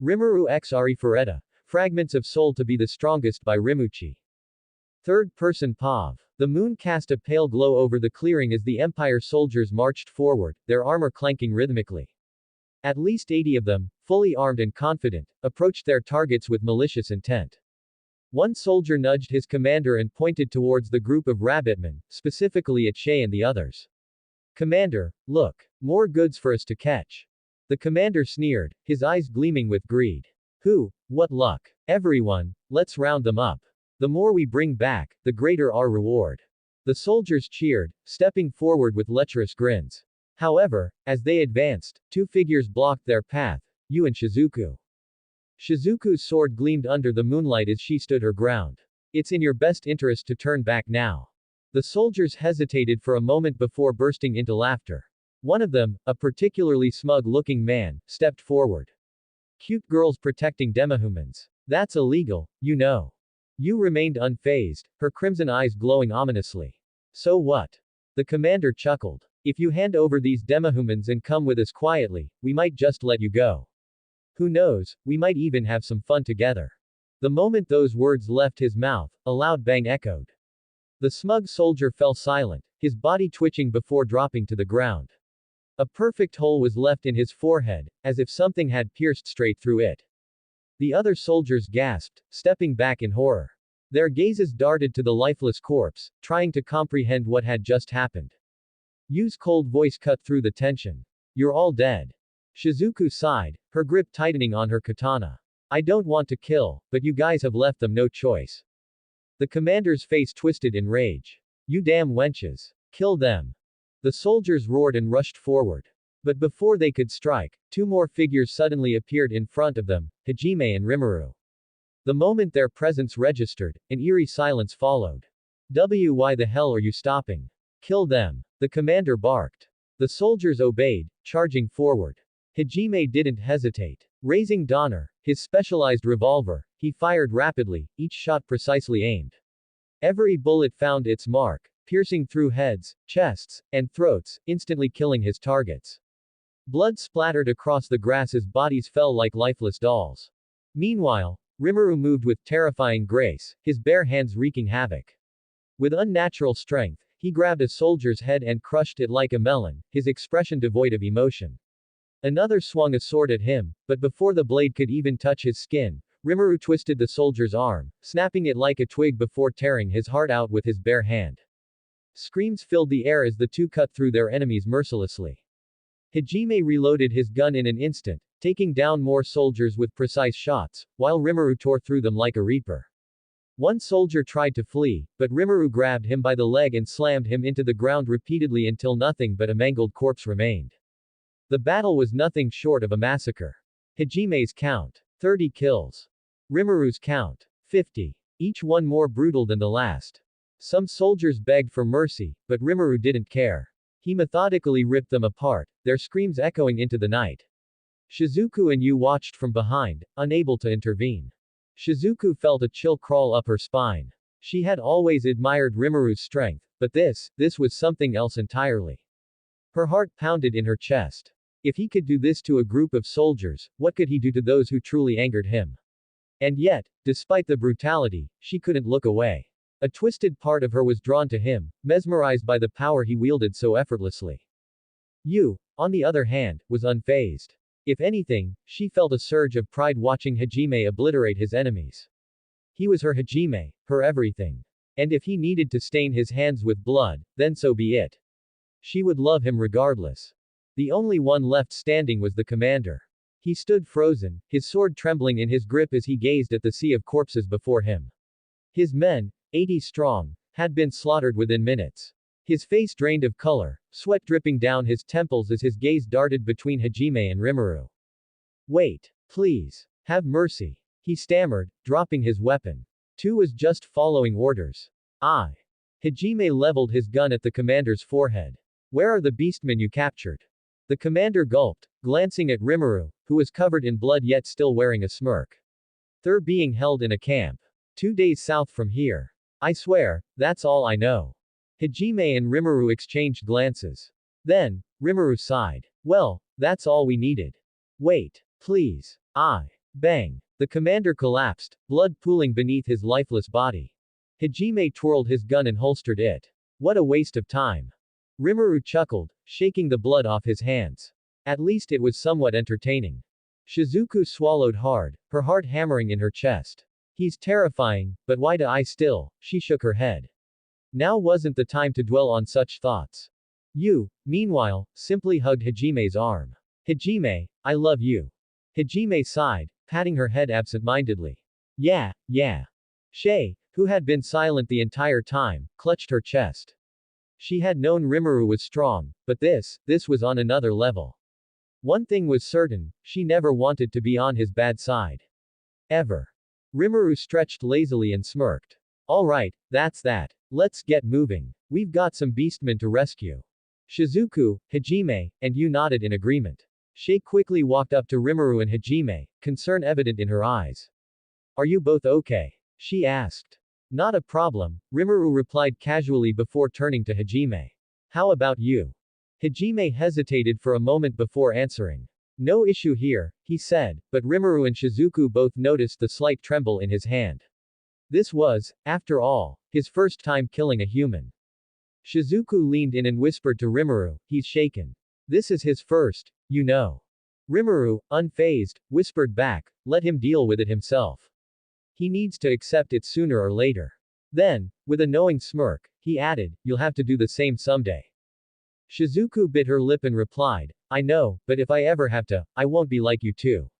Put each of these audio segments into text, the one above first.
Rimuru x Arifureta. Fragments of Soul to be the strongest by Rimu-Chi. Third person POV. The moon cast a pale glow over the clearing as the Empire soldiers marched forward, their armor clanking rhythmically. At least 80 of them, fully armed and confident, approached their targets with malicious intent. One soldier nudged his commander and pointed towards the group of rabbitmen, specifically at Shay and the others. "Commander, look. More goods for us to catch." The commander sneered, his eyes gleaming with greed. What luck. Everyone, let's round them up. The more we bring back, the greater our reward." The soldiers cheered, stepping forward with lecherous grins. However, as they advanced, two figures blocked their path, Yu and Shizuku. Shizuku's sword gleamed under the moonlight as she stood her ground. "It's in your best interest to turn back now." The soldiers hesitated for a moment before bursting into laughter. One of them, a particularly smug-looking man, stepped forward. "Cute girls protecting demihumans. That's illegal, you know." Yu remained unfazed, her crimson eyes glowing ominously. "So what?" The commander chuckled. "If you hand over these demihumans and come with us quietly, we might just let you go. Who knows, we might even have some fun together." The moment those words left his mouth, a loud bang echoed. The smug soldier fell silent, his body twitching before dropping to the ground. A perfect hole was left in his forehead, as if something had pierced straight through it. The other soldiers gasped, stepping back in horror. Their gazes darted to the lifeless corpse, trying to comprehend what had just happened. Yu's cold voice cut through the tension. "You're all dead." Shizuku sighed, her grip tightening on her katana. "I don't want to kill, but you guys have left them no choice." The commander's face twisted in rage. "You damn wenches. Kill them." The soldiers roared and rushed forward. But before they could strike, two more figures suddenly appeared in front of them, Hajime and Rimuru. The moment their presence registered, an eerie silence followed. Why the hell are you stopping? Kill them. The commander barked. The soldiers obeyed, charging forward. Hajime didn't hesitate. Raising Donner, his specialized revolver, he fired rapidly, each shot precisely aimed. Every bullet found its mark, piercing through heads, chests, and throats, instantly killing his targets. Blood splattered across the grass as bodies fell like lifeless dolls. Meanwhile, Rimuru moved with terrifying grace, his bare hands wreaking havoc. With unnatural strength, he grabbed a soldier's head and crushed it like a melon, his expression devoid of emotion. Another swung a sword at him, but before the blade could even touch his skin, Rimuru twisted the soldier's arm, snapping it like a twig before tearing his heart out with his bare hand. Screams filled the air as the two cut through their enemies mercilessly. Hajime reloaded his gun in an instant, taking down more soldiers with precise shots, while Rimuru tore through them like a reaper. One soldier tried to flee, but Rimuru grabbed him by the leg and slammed him into the ground repeatedly until nothing but a mangled corpse remained. The battle was nothing short of a massacre. Hajime's count: 30 kills. Rimuru's count: 50. Each one more brutal than the last. Some soldiers begged for mercy, but Rimuru didn't care. He methodically ripped them apart, their screams echoing into the night. Shizuku and Yu watched from behind, unable to intervene. Shizuku felt a chill crawl up her spine. She had always admired Rimuru's strength, but this was something else entirely. Her heart pounded in her chest. If he could do this to a group of soldiers, what could he do to those who truly angered him? And yet, despite the brutality, she couldn't look away. A twisted part of her was drawn to him, mesmerized by the power he wielded so effortlessly. Yu, on the other hand, was unfazed. If anything, she felt a surge of pride watching Hajime obliterate his enemies. He was her Hajime, her everything. And if he needed to stain his hands with blood, then so be it. She would love him regardless. The only one left standing was the commander. He stood frozen, his sword trembling in his grip as he gazed at the sea of corpses before him. His men, 80 strong, had been slaughtered within minutes. His face drained of color, sweat dripping down his temples as his gaze darted between Hajime and Rimuru. "Wait. Please. Have mercy," he stammered, dropping his weapon. Tu was just following orders. Hajime leveled his gun at the commander's forehead. "Where are the beastmen you captured?" The commander gulped, glancing at Rimuru, who was covered in blood yet still wearing a smirk. "They're being held in a camp 2 days south from here. I swear, that's all I know." Hajime and Rimuru exchanged glances. Then, Rimuru sighed. "Well, that's all we needed. Wait, please. Bang! The commander collapsed, blood pooling beneath his lifeless body. Hajime twirled his gun and holstered it. What a waste of time. Rimuru chuckled, shaking the blood off his hands. At least it was somewhat entertaining. Shizuku swallowed hard, her heart hammering in her chest. He's terrifying, but why do I still? She shook her head. Now wasn't the time to dwell on such thoughts. You, meanwhile, simply hugged Hajime's arm. Hajime, I love you. Hajime sighed, patting her head absent-mindedly. Yeah. Shay, who had been silent the entire time, clutched her chest. She had known Rimuru was strong, but this was on another level. One thing was certain, she never wanted to be on his bad side. Ever. Rimuru stretched lazily and smirked. Alright, that's that. Let's get moving. We've got some beastmen to rescue. Shizuku, Hajime, and you nodded in agreement. Shay quickly walked up to Rimuru and Hajime, concern evident in her eyes. Are you both okay? She asked. Not a problem, Rimuru replied casually before turning to Hajime. How about you? Hajime hesitated for a moment before answering. No issue here, he said, but Rimuru and Shizuku both noticed the slight tremble in his hand. This was, after all, his first time killing a human. Shizuku leaned in and whispered to Rimuru, he's shaken. This is his first, you know. Rimuru, unfazed, whispered back, let him deal with it himself. He needs to accept it sooner or later. Then, with a knowing smirk, he added, you'll have to do the same someday. Shizuku bit her lip and replied, I know, but if I ever have to, I won't be like you too.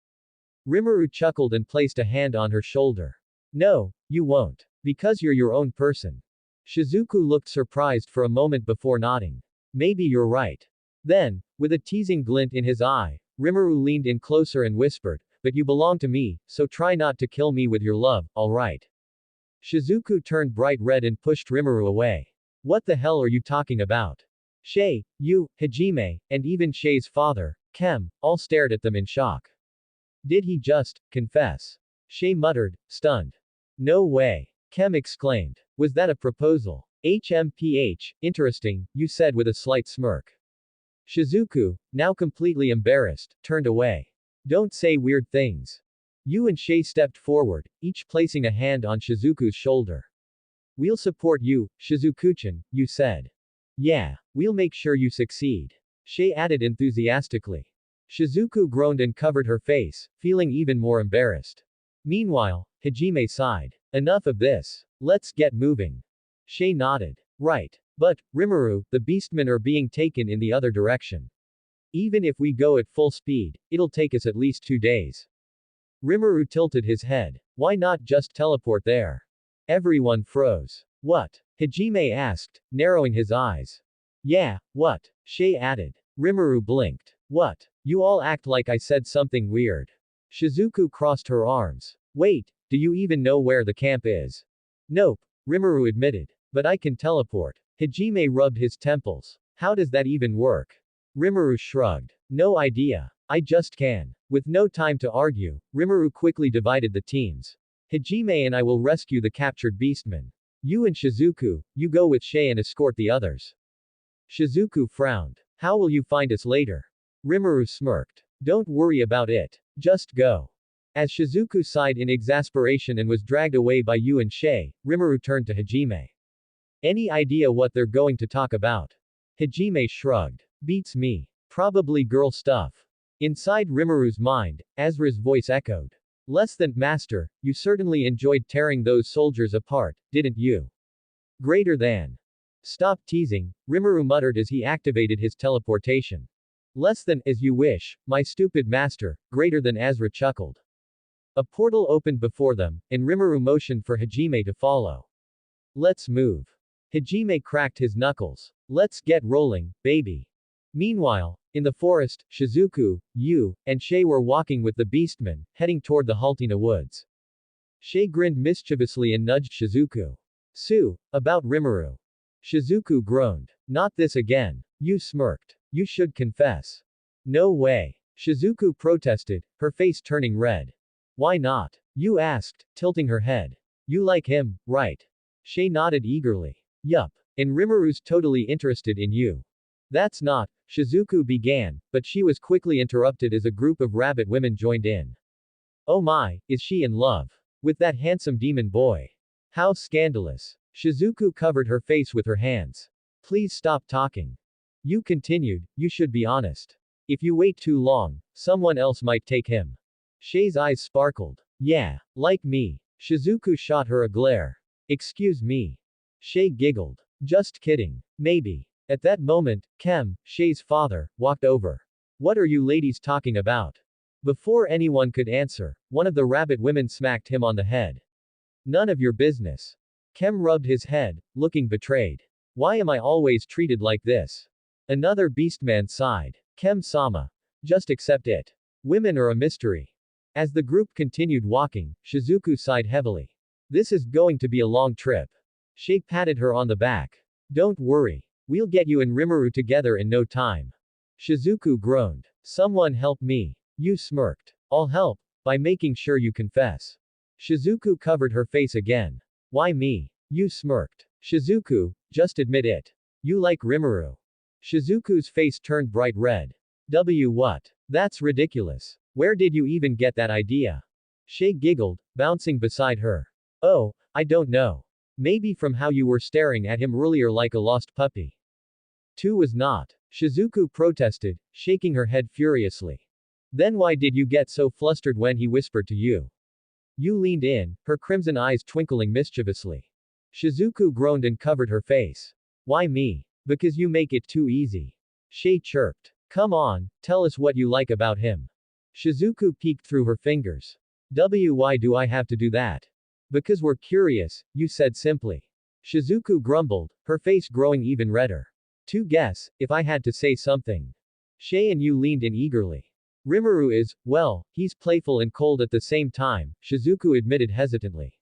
Rimuru chuckled and placed a hand on her shoulder. No, you won't. Because you're your own person. Shizuku looked surprised for a moment before nodding. Maybe you're right. Then, with a teasing glint in his eye, Rimuru leaned in closer and whispered, but you belong to me, so try not to kill me with your love, alright? Shizuku turned bright red and pushed Rimuru away. What the hell are you talking about? Shay, you, Hajime, and even Shay's father, Kem, all stared at them in shock. Did he just confess? Shay muttered, stunned. No way. Kem exclaimed. Was that a proposal? HMPH, interesting, you said with a slight smirk. Shizuku, now completely embarrassed, turned away. Don't say weird things. You and Shay stepped forward, each placing a hand on Shizuku's shoulder. We'll support you, Shizuku-chan, you said. Yeah, we'll make sure you succeed. Shay added enthusiastically. Shizuku groaned and covered her face, feeling even more embarrassed. Meanwhile, Hajime sighed. Enough of this. Let's get moving. Shay nodded. Right. But, Rimuru, the beastmen are being taken in the other direction. Even if we go at full speed, it'll take us at least 2 days. Rimuru tilted his head. Why not just teleport there? Everyone froze. What? Hajime asked, narrowing his eyes. Yeah, what? Shay added. Rimuru blinked. What? You all act like I said something weird. Shizuku crossed her arms. Wait, do you even know where the camp is? Nope, Rimuru admitted. But I can teleport. Hajime rubbed his temples. How does that even work? Rimuru shrugged. No idea. I just can. With no time to argue, Rimuru quickly divided the teams. Hajime and I will rescue the captured beastmen. You and Shizuku, you go with Shay and escort the others. Shizuku frowned. How will you find us later? Rimuru smirked. Don't worry about it. Just go. As Shizuku sighed in exasperation and was dragged away by you and Shay, Rimuru turned to Hajime. Any idea what they're going to talk about? Hajime shrugged. Beats me. Probably girl stuff. Inside Rimuru's mind, Azra's voice echoed. Less than, Master, you certainly enjoyed tearing those soldiers apart, didn't you? Greater than. Stop teasing, Rimuru muttered as he activated his teleportation. Less than, as you wish, my stupid master, greater than Azra chuckled. A portal opened before them, and Rimuru motioned for Hajime to follow. Let's move. Hajime cracked his knuckles. Let's get rolling, baby. Meanwhile, in the forest, Shizuku, Yu, and Shay were walking with the beastmen, heading toward the Haltina woods. Shay grinned mischievously and nudged Shizuku. Sue, about Rimuru. Shizuku groaned. Not this again. Yu smirked. You should confess. No way. Shizuku protested, her face turning red. Why not? Yu asked, tilting her head. You like him, right? Shay nodded eagerly. Yup. And Rimuru's totally interested in you. That's not, Shizuku began, but she was quickly interrupted as a group of rabbit women joined in. Oh my, is she in love with that handsome demon boy? How scandalous. Shizuku covered her face with her hands. Please stop talking. You continued, you should be honest. If you wait too long, someone else might take him. Shei's eyes sparkled. Yeah, like me. Shizuku shot her a glare. Excuse me. Shei giggled. Just kidding. Maybe. At that moment, Shei's father, walked over. What are you ladies talking about? Before anyone could answer, one of the rabbit women smacked him on the head. None of your business. Kem rubbed his head, looking betrayed. Why am I always treated like this? Another beastman sighed. Kem-sama. Just accept it. Women are a mystery. As the group continued walking, Shizuku sighed heavily. This is going to be a long trip. Shei patted her on the back. Don't worry. We'll get you and Rimuru together in no time. Shizuku groaned. Someone help me. You smirked. I'll help, by making sure you confess. Shizuku covered her face again. Why me? You smirked. Shizuku, just admit it. You like Rimuru. Shizuku's face turned bright red. What? That's ridiculous. Where did you even get that idea? Shei giggled, bouncing beside her. Oh, I don't know. Maybe from how you were staring at him earlier like a lost puppy. Two was not. Shizuku protested, shaking her head furiously. Then why did you get so flustered when he whispered to you? You leaned in, her crimson eyes twinkling mischievously. Shizuku groaned and covered her face. Why me? Because you make it too easy. Shei chirped. Come on, tell us what you like about him. Shizuku peeked through her fingers. Why do I have to do that? Because we're curious, you said simply. Shizuku grumbled, her face growing even redder. To guess, if I had to say something. Shei and you leaned in eagerly. Rimuru is, well, he's playful and cold at the same time, Shizuku admitted hesitantly.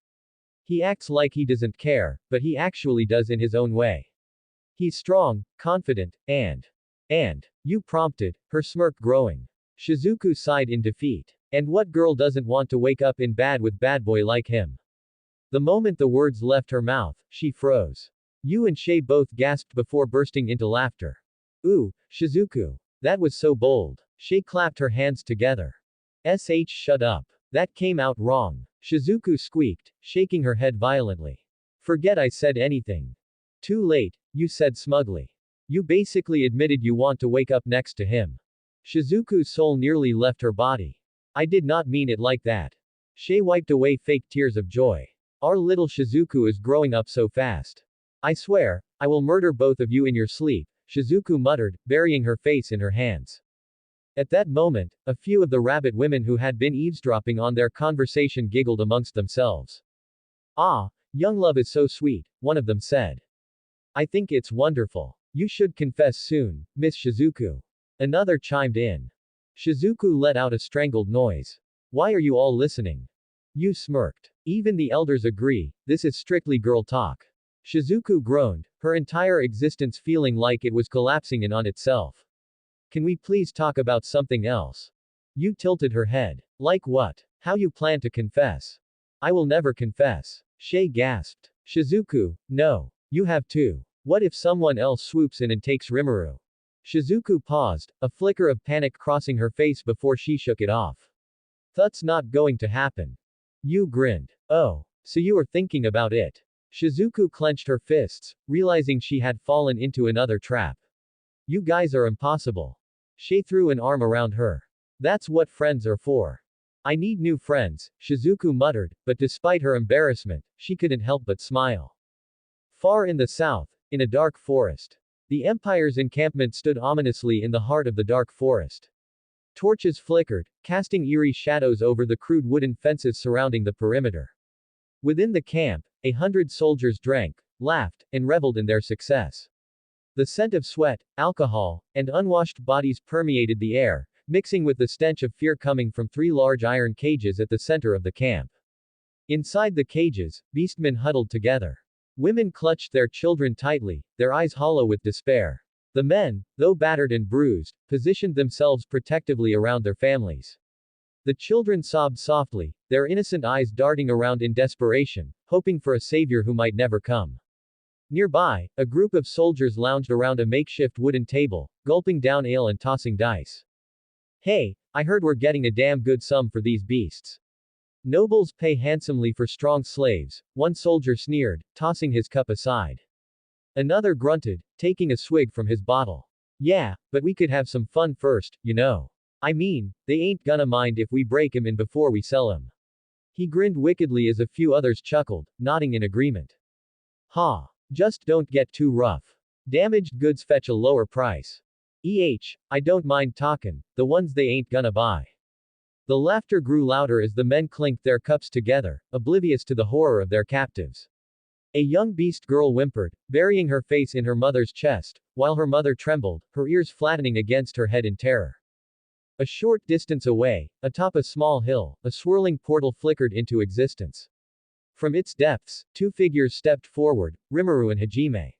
He acts like he doesn't care, but he actually does in his own way. He's strong, confident, and, you prompted, her smirk growing. Shizuku sighed in defeat. And what girl doesn't want to wake up in bed with bad boy like him? The moment the words left her mouth, she froze. You and Shei both gasped before bursting into laughter. Ooh, Shizuku. That was so bold. Shei clapped her hands together. Shut up. That came out wrong. Shizuku squeaked, shaking her head violently. Forget I said anything. Too late, you said smugly. You basically admitted you want to wake up next to him. Shizuku's soul nearly left her body. I did not mean it like that. Shei wiped away fake tears of joy. Our little Shizuku is growing up so fast. I swear, I will murder both of you in your sleep, Shizuku muttered, burying her face in her hands. At that moment, a few of the rabbit women who had been eavesdropping on their conversation giggled amongst themselves. Ah, young love is so sweet, one of them said. I think it's wonderful. You should confess soon, Miss Shizuku. Another chimed in. Shizuku let out a strangled noise. Why are you all listening? You smirked. Even the elders agree, this is strictly girl talk. Shizuku groaned, her entire existence feeling like it was collapsing in on itself. Can we please talk about something else? You tilted her head. Like what? How you plan to confess? I will never confess. Shei gasped. Shizuku, no. You have to. What if someone else swoops in and takes Rimuru? Shizuku paused, a flicker of panic crossing her face before she shook it off. That's not going to happen. You grinned. Oh, so you are thinking about it. Shizuku clenched her fists, realizing she had fallen into another trap. You guys are impossible. Shei threw an arm around her. That's what friends are for. I need new friends, Shizuku muttered, but despite her embarrassment, she couldn't help but smile. Far in the south, in a dark forest. The Empire's encampment stood ominously in the heart of the dark forest. Torches flickered, casting eerie shadows over the crude wooden fences surrounding the perimeter. Within the camp, 100 soldiers drank, laughed, and reveled in their success. The scent of sweat, alcohol, and unwashed bodies permeated the air, mixing with the stench of fear coming from 3 large iron cages at the center of the camp. Inside the cages, beastmen huddled together. Women clutched their children tightly, their eyes hollow with despair. The men, though battered and bruised, positioned themselves protectively around their families. The children sobbed softly, their innocent eyes darting around in desperation, hoping for a savior who might never come. Nearby, a group of soldiers lounged around a makeshift wooden table, gulping down ale and tossing dice. Hey, I heard we're getting a damn good sum for these beasts. Nobles pay handsomely for strong slaves, one soldier sneered, tossing his cup aside. Another grunted, taking a swig from his bottle. Yeah, but we could have some fun first, you know. I mean, they ain't gonna mind if we break him in before we sell him. He grinned wickedly as a few others chuckled, nodding in agreement. Ha! Just don't get too rough. Damaged goods fetch a lower price. I don't mind talkin', the ones they ain't gonna buy. The laughter grew louder as the men clinked their cups together, oblivious to the horror of their captives. A young beast girl whimpered, burying her face in her mother's chest, while her mother trembled, her ears flattening against her head in terror. A short distance away, atop a small hill, a swirling portal flickered into existence. From its depths, two figures stepped forward, Rimuru and Hajime.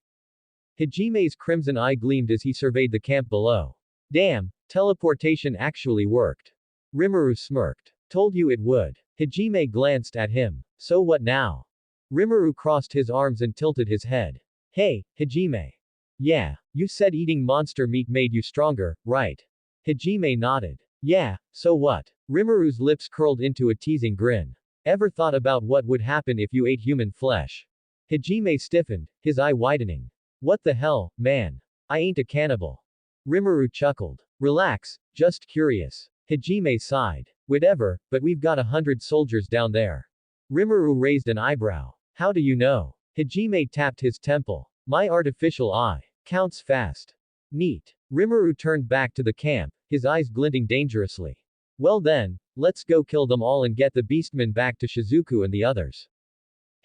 Hajime's crimson eye gleamed as he surveyed the camp below. Damn, teleportation actually worked. Rimuru smirked. Told you it would. Hajime glanced at him. So what now? Rimuru crossed his arms and tilted his head. Hey, Hajime. Yeah, you said eating monster meat made you stronger, right? Hajime nodded. Yeah, so what? Rimuru's lips curled into a teasing grin. Ever thought about what would happen if you ate human flesh? Hajime stiffened, his eye widening. What the hell, man? I ain't a cannibal. Rimuru chuckled. Relax, just curious. Hajime sighed. Whatever, but we've got 100 soldiers down there. Rimuru raised an eyebrow. How do you know? Hajime tapped his temple. My artificial eye. Counts fast. Neat. Rimuru turned back to the camp, his eyes glinting dangerously. Well then, let's go kill them all and get the beastmen back to Shizuku and the others.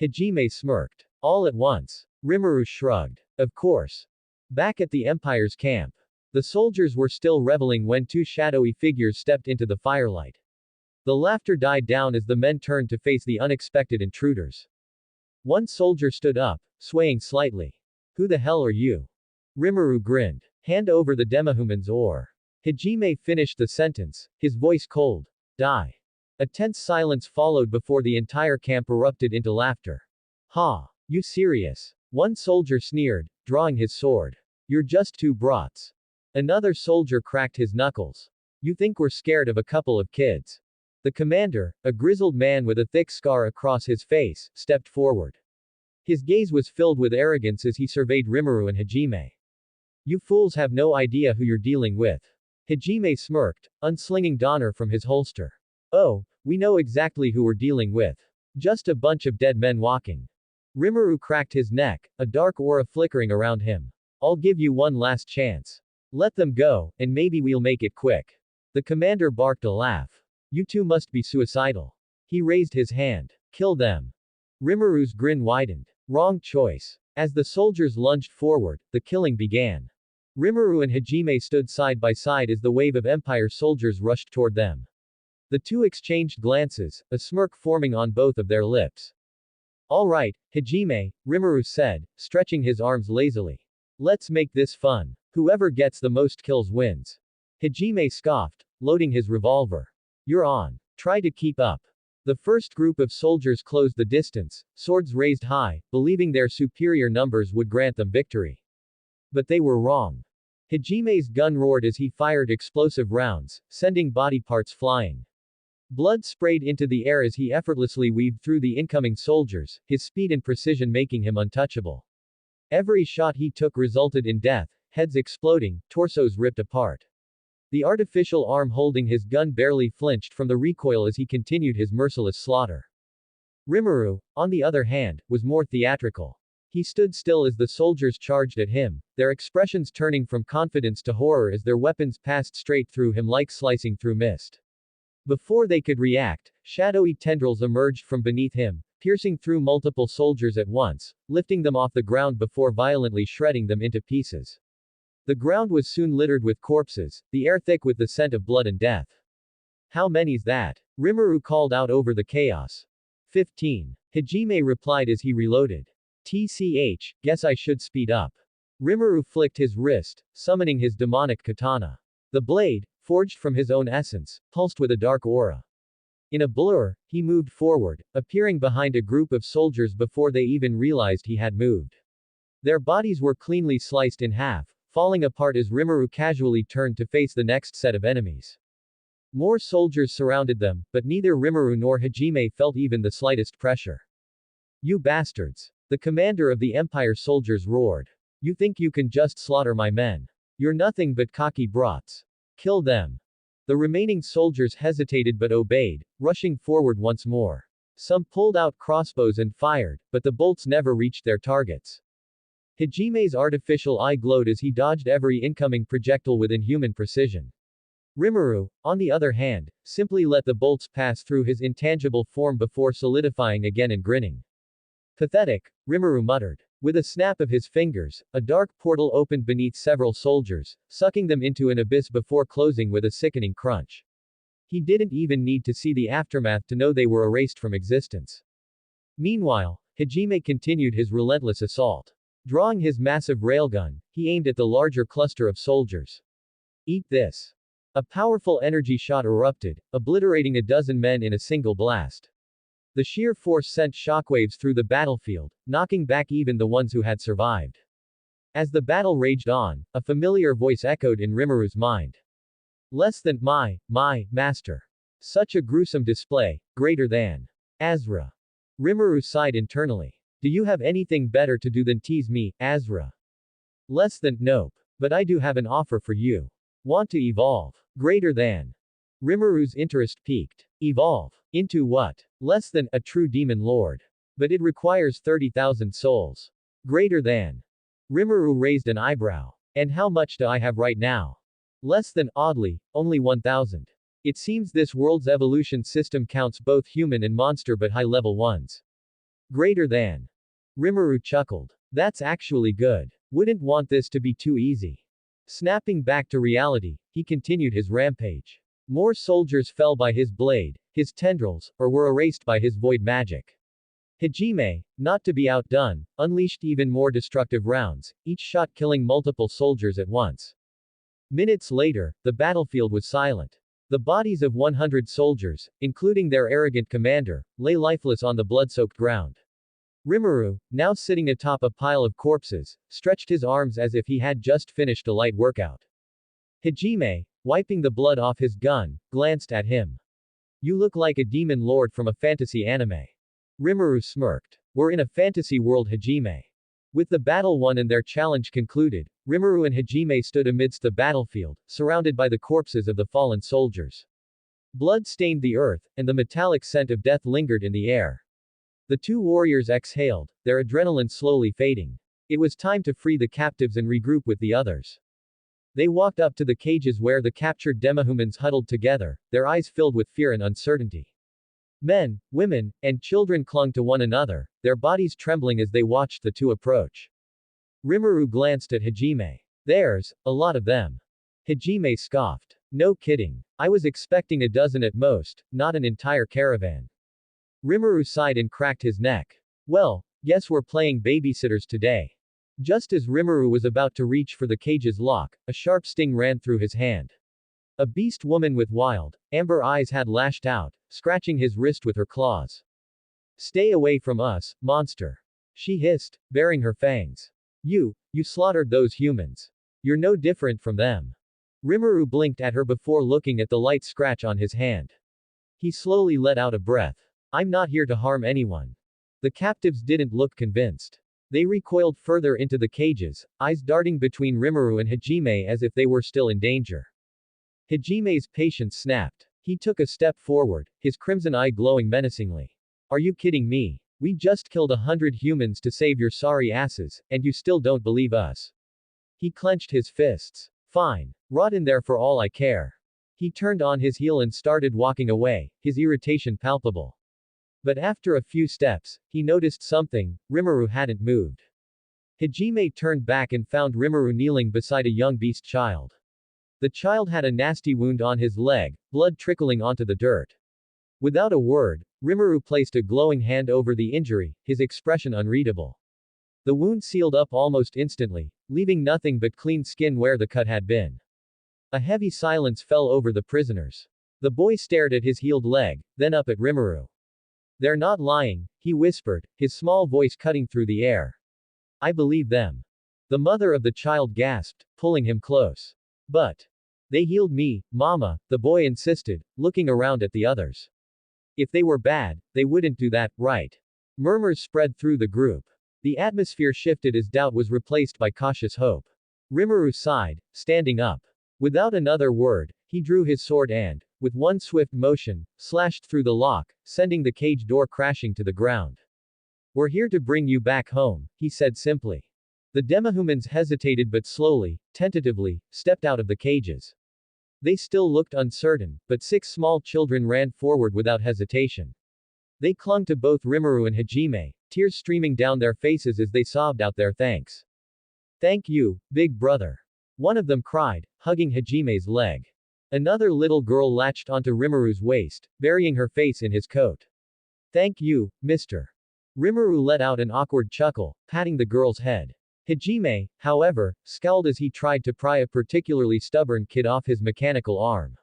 Hajime smirked. All at once. Rimuru shrugged. Of course. Back at the Empire's camp. The soldiers were still reveling when two shadowy figures stepped into the firelight. The laughter died down as the men turned to face the unexpected intruders. One soldier stood up, swaying slightly. Who the hell are you? Rimuru grinned. Hand over the Demihuman's ore. Hajime finished the sentence, his voice cold. Die. A tense silence followed before the entire camp erupted into laughter. Ha! You serious? One soldier sneered, drawing his sword. You're just two brats. Another soldier cracked his knuckles. You think we're scared of a couple of kids? The commander, a grizzled man with a thick scar across his face, stepped forward. His gaze was filled with arrogance as he surveyed Rimuru and Hajime. You fools have no idea who you're dealing with. Hajime smirked, unslinging Donner from his holster. Oh, we know exactly who we're dealing with. Just a bunch of dead men walking. Rimuru cracked his neck, a dark aura flickering around him. I'll give you one last chance. Let them go, and maybe we'll make it quick. The commander barked a laugh. You two must be suicidal. He raised his hand. Kill them. Rimuru's grin widened. Wrong choice. As the soldiers lunged forward, the killing began. Rimuru and Hajime stood side by side as the wave of Empire soldiers rushed toward them. The two exchanged glances, a smirk forming on both of their lips. All right, Hajime, Rimuru said, stretching his arms lazily. Let's make this fun. Whoever gets the most kills wins. Hajime scoffed, loading his revolver. You're on. Try to keep up. The first group of soldiers closed the distance, swords raised high, believing their superior numbers would grant them victory. But they were wrong. Hajime's gun roared as he fired explosive rounds, sending body parts flying. Blood sprayed into the air as he effortlessly weaved through the incoming soldiers, his speed and precision making him untouchable. Every shot he took resulted in death, heads exploding, torsos ripped apart. The artificial arm holding his gun barely flinched from the recoil as he continued his merciless slaughter. Rimuru, on the other hand, was more theatrical. He stood still as the soldiers charged at him, their expressions turning from confidence to horror as their weapons passed straight through him like slicing through mist. Before they could react, shadowy tendrils emerged from beneath him, piercing through multiple soldiers at once, lifting them off the ground before violently shredding them into pieces. The ground was soon littered with corpses, the air thick with the scent of blood and death. How many's that? Rimuru called out over the chaos. 15. Hajime replied as he reloaded. TCH, guess I should speed up. Rimuru flicked his wrist, summoning his demonic katana. The blade, forged from his own essence, pulsed with a dark aura. In a blur, he moved forward, appearing behind a group of soldiers before they even realized he had moved. Their bodies were cleanly sliced in half, falling apart as Rimuru casually turned to face the next set of enemies. More soldiers surrounded them, but neither Rimuru nor Hajime felt even the slightest pressure. You bastards! The commander of the Empire soldiers roared. You think you can just slaughter my men? You're nothing but cocky brats. Kill them. The remaining soldiers hesitated but obeyed, rushing forward once more. Some pulled out crossbows and fired, but the bolts never reached their targets. Hajime's artificial eye glowed as he dodged every incoming projectile with inhuman precision. Rimuru, on the other hand, simply let the bolts pass through his intangible form before solidifying again and grinning. Pathetic, Rimuru muttered. With a snap of his fingers, a dark portal opened beneath several soldiers, sucking them into an abyss before closing with a sickening crunch. He didn't even need to see the aftermath to know they were erased from existence. Meanwhile, Hajime continued his relentless assault. Drawing his massive railgun, he aimed at the larger cluster of soldiers. Eat this. A powerful energy shot erupted, obliterating a dozen men in a single blast. The sheer force sent shockwaves through the battlefield, knocking back even the ones who had survived. As the battle raged on, a familiar voice echoed in Rimuru's mind. Less than my master. Such a gruesome display, greater than Azra. Rimuru sighed internally. Do you have anything better to do than tease me, Azra? Less than, nope. But I do have an offer for you. Want to evolve? Greater than. Rimuru's interest peaked. Evolve. Into what? Less than, a true demon lord. But it requires 30,000 souls. Greater than. Rimuru raised an eyebrow. And how much do I have right now? Less than, oddly, only 1,000. It seems this world's evolution system counts both human and monster but high-level ones. Greater than. Rimuru chuckled. That's actually good. Wouldn't want this to be too easy. Snapping back to reality, he continued his rampage. More soldiers fell by his blade, his tendrils, or were erased by his void magic. Hajime, not to be outdone, unleashed even more destructive rounds, each shot killing multiple soldiers at once. Minutes later, the battlefield was silent. The bodies of 100 soldiers, including their arrogant commander, lay lifeless on the blood-soaked ground. Rimuru, now sitting atop a pile of corpses, stretched his arms as if he had just finished a light workout. Hajime, wiping the blood off his gun, glanced at him. You look like a demon lord from a fantasy anime. Rimuru smirked. We're in a fantasy world, Hajime. With the battle won and their challenge concluded, Rimuru and Hajime stood amidst the battlefield, surrounded by the corpses of the fallen soldiers. Blood stained the earth, and the metallic scent of death lingered in the air. The two warriors exhaled, their adrenaline slowly fading. It was time to free the captives and regroup with the others. They walked up to the cages where the captured demihumans huddled together, their eyes filled with fear and uncertainty. Men, women, and children clung to one another, their bodies trembling as they watched the two approach. Rimuru glanced at Hajime. There's a lot of them. Hajime scoffed. No kidding. I was expecting a dozen at most, not an entire caravan. Rimuru sighed and cracked his neck. Well, guess we're playing babysitters today. Just as Rimuru was about to reach for the cage's lock, a sharp sting ran through his hand. A beast woman with wild, amber eyes had lashed out, scratching his wrist with her claws. Stay away from us, monster. She hissed, baring her fangs. You slaughtered those humans. You're no different from them. Rimuru blinked at her before looking at the light scratch on his hand. He slowly let out a breath. I'm not here to harm anyone. The captives didn't look convinced. They recoiled further into the cages, eyes darting between Rimuru and Hajime as if they were still in danger. Hajime's patience snapped. He took a step forward, his crimson eye glowing menacingly. Are you kidding me? We just killed 100 humans to save your sorry asses, and you still don't believe us. He clenched his fists. Fine. Rot in there for all I care. He turned on his heel and started walking away, his irritation palpable. But after a few steps, he noticed something. Rimuru hadn't moved. Hajime turned back and found Rimuru kneeling beside a young beast child. The child had a nasty wound on his leg, blood trickling onto the dirt. Without a word, Rimuru placed a glowing hand over the injury, his expression unreadable. The wound sealed up almost instantly, leaving nothing but clean skin where the cut had been. A heavy silence fell over the prisoners. The boy stared at his healed leg, then up at Rimuru. They're not lying, he whispered, his small voice cutting through the air. I believe them. The mother of the child gasped, pulling him close. But They healed me, Mama, the boy insisted, looking around at the others. If they were bad, they wouldn't do that, right? Murmurs spread through the group. The atmosphere shifted as doubt was replaced by cautious hope. Rimuru sighed, standing up. Without another word, he drew his sword and, with one swift motion, slashed through the lock, sending the cage door crashing to the ground. We're here to bring you back home, he said simply. The demahumans hesitated but slowly, tentatively, stepped out of the cages. They still looked uncertain, but 6 small children ran forward without hesitation. They clung to both Rimuru and Hajime, tears streaming down their faces as they sobbed out their thanks. Thank you, big brother. One of them cried, hugging Hajime's leg. Another little girl latched onto Rimuru's waist, burying her face in his coat. Thank you, mister. Rimuru let out an awkward chuckle, patting the girl's head. Hajime, however, scowled as he tried to pry a particularly stubborn kid off his mechanical arm.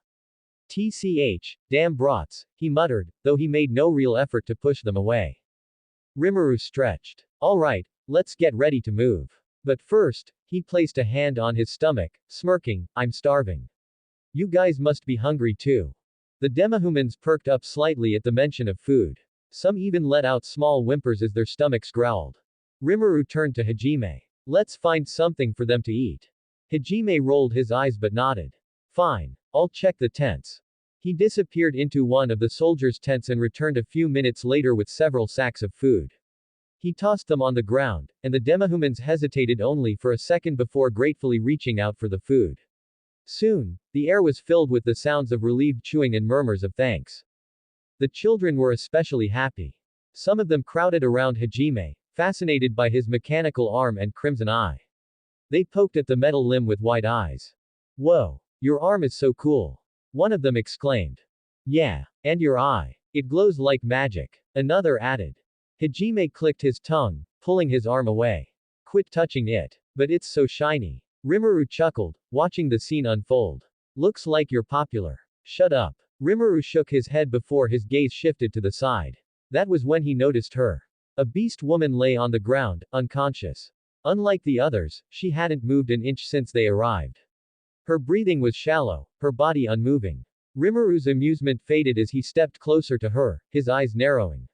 TCH, damn brats, he muttered, though he made no real effort to push them away. Rimuru stretched. Alright, let's get ready to move. But first, he placed a hand on his stomach, smirking, I'm starving. You guys must be hungry too. The demahumans perked up slightly at the mention of food. Some even let out small whimpers as their stomachs growled. Rimuru turned to Hajime. Let's find something for them to eat. Hajime rolled his eyes but nodded. Fine. I'll check the tents. He disappeared into one of the soldiers' tents and returned a few minutes later with several sacks of food. He tossed them on the ground, and the demahumans hesitated only for a second before gratefully reaching out for the food. Soon, the air was filled with the sounds of relieved chewing and murmurs of thanks. The children were especially happy. Some of them crowded around Hajime, fascinated by his mechanical arm and crimson eye. They poked at the metal limb with wide eyes. Whoa! Your arm is so cool. One of them exclaimed. Yeah, and your eye. It glows like magic. Another added. Hajime clicked his tongue, pulling his arm away. Quit touching it. But it's so shiny. Rimuru chuckled, watching the scene unfold. Looks like you're popular. Shut up. Rimuru shook his head before his gaze shifted to the side. That was when he noticed her. A beast woman lay on the ground, unconscious. Unlike the others, she hadn't moved an inch since they arrived. Her breathing was shallow, her body unmoving. Rimuru's amusement faded as he stepped closer to her, his eyes narrowing.